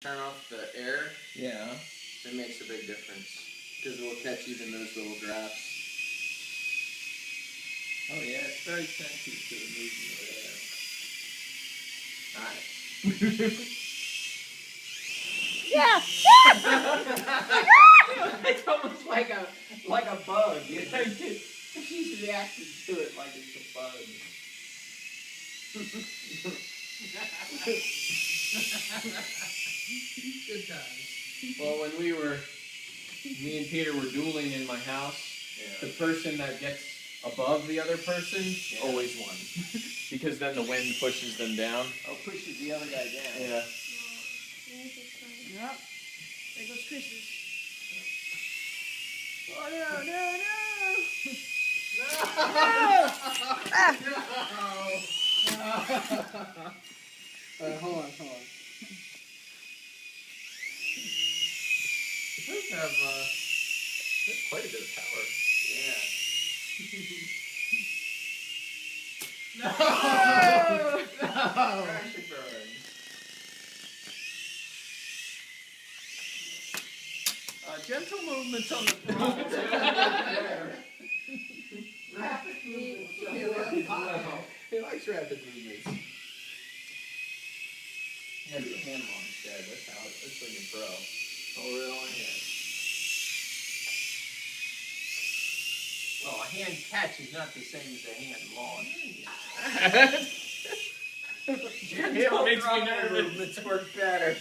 turn off the air, yeah, it makes a big difference because it will catch even those little drops. Oh yeah, it's very sensitive to the movement of air. Nice. Yeah! It's almost like a bug, you know. She's reacting to it like it's a bug. Good times. Well, when me and Peter were dueling in my house, the person that gets above the other person always won. Because then the wind pushes them down. Oh, pushes the other guy down. Yeah. Yep. There goes Chris's. Oh no, no, no! Hold on. It does have quite a bit of power. Yeah. No! Crash and burn. Gentle movements on the front. Rapid movements. He likes rapid movements. You gotta do a hand launch instead. That's when you're pro. Oh, really? Yeah. Well, a hand catch is not the same as a hand launch. It makes me nervous. Movements work better.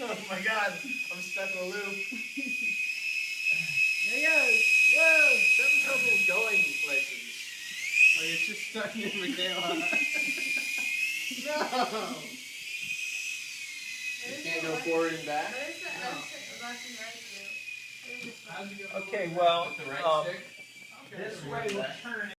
Oh my god, I'm stuck in a loop. There he goes. Whoa! Some trouble going places. Like it's just stuck in McNeil. No! You can't go forward and back? Okay, well, With the right stick? this way we'll turn it.